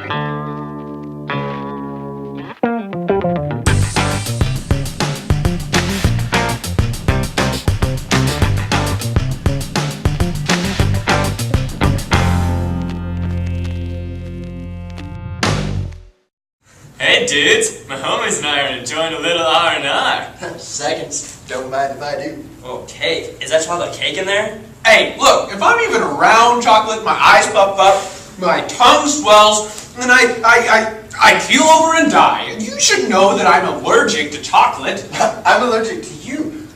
Hey dudes, my homies and I are enjoying a little R&R. Seconds. Don't mind if I do. Oh, cake. Is that chocolate cake in there? Hey, look, if I'm even around chocolate, my eyes puff up, my tongue swells, and I keel over and die. And you should know that I'm allergic to chocolate. I'm allergic to you.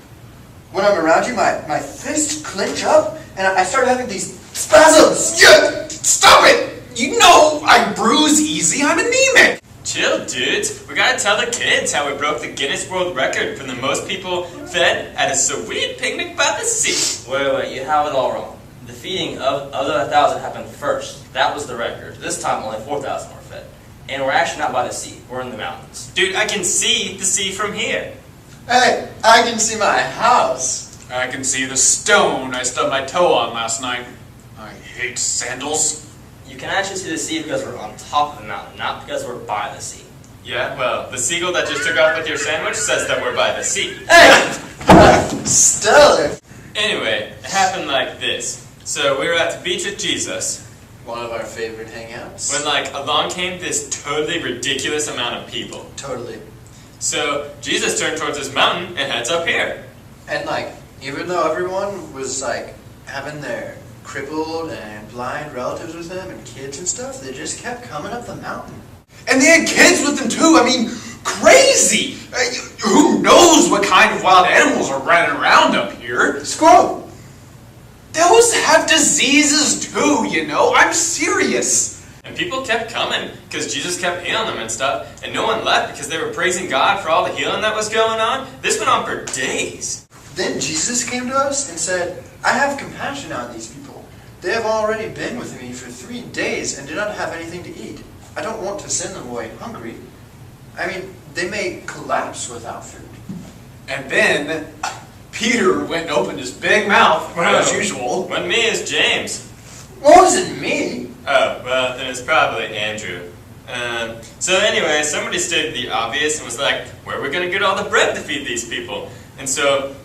When I'm around you, my fists clench up, and I start having these spasms. Yeah, stop it! You know I bruise easy, I'm anemic. Chill dudes, we gotta tell the kids how we broke the Guinness World Record for the most people fed at a sweet picnic by the sea. Wait, you have it all wrong. The feeding of the 1,000 happened first. That was the record. This time only 4,000 were fed. And we're actually not by the sea. We're in the mountains. Dude, I can see the sea from here. Hey, I can see my house. I can see the stone I stubbed my toe on last night. I hate sandals. You can actually see the sea because we're on top of the mountain, not because we're by the sea. Yeah, well, the seagull that just took off with your sandwich says that we're by the sea. Hey! Stellar. Anyway, it happened like this. So we were at the beach with Jesus, One of our favorite hangouts. when along came this totally ridiculous amount of people. Totally. So Jesus turned towards this mountain and heads up here. And even though everyone was having their crippled and blind relatives with them and kids and stuff, they just kept coming up the mountain. And they had kids with them too, I mean, crazy! Who knows what kind of wild animals are running around up here? Squirrel! Those have diseases too, you know, I'm serious. And people kept coming because Jesus kept healing them and stuff, and no one left because they were praising God for all the healing that was going on. This went on for days. Then Jesus came to us and said, I have compassion on these people. They have already been with me for 3 days and do not have anything to eat. I don't want to send them away hungry. I mean, they may collapse without food. And then Peter went and opened his big mouth, as usual. When me is James. What was it, me? Oh, well, then it's probably Andrew. So anyway, somebody stated the obvious and was like, where are we going to get all the bread to feed these people? And so,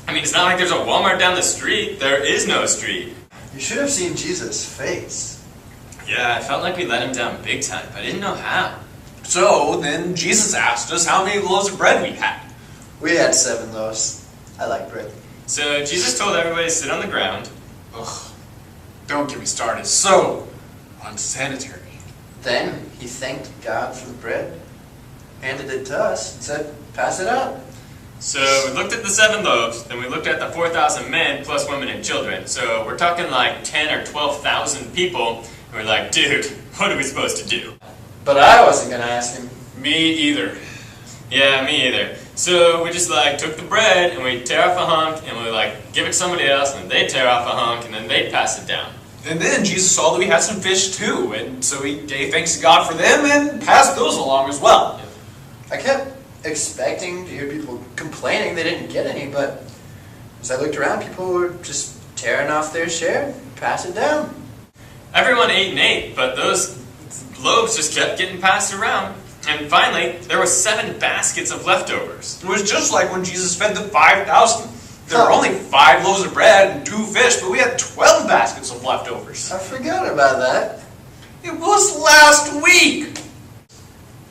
I mean, it's not like there's a Walmart down the street. There is no street. You should have seen Jesus' face. Yeah, I felt like we let him down big time, but I didn't know how. So then Jesus asked us how many loaves of bread we had. We had 7 loaves. I like bread. So Jesus told everybody to sit on the ground. Ugh, don't get me started. So unsanitary. Then he thanked God for the bread, handed it to us, and said, pass it out. So we looked at the 7 loaves, then we looked at the 4,000 men plus women and children. So we're talking like 10 or 12,000 people. And we're like, dude, what are we supposed to do? But I wasn't going to ask him. Me either. Yeah, me either. So we just took the bread and we tear off a hunk and we give it to somebody else and they tear off a hunk and then they pass it down. And then Jesus saw that we had some fish too, and so he gave thanks to God for them and passed those along as well. I kept expecting to hear people complaining they didn't get any, but as I looked around, people were just tearing off their share, pass it down. Everyone ate and ate, but those loaves just kept getting passed around. And finally, there were 7 baskets of leftovers. It was just like when Jesus fed the 5,000. There were only 5 loaves of bread and 2 fish, but we had 12 baskets of leftovers. I forgot about that. It was last week.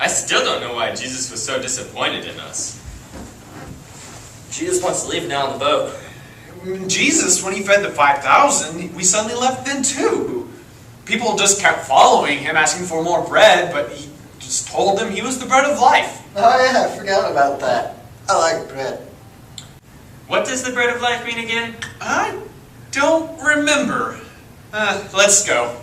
I still don't know why Jesus was so disappointed in us. Jesus wants to leave now on the boat. Jesus, when he fed the 5,000, we suddenly left then too. People just kept following him, asking for more bread, but he just told them he was the bread of life. Oh yeah, I forgot about that. I like bread. What does the bread of life mean again? I don't remember. Let's go.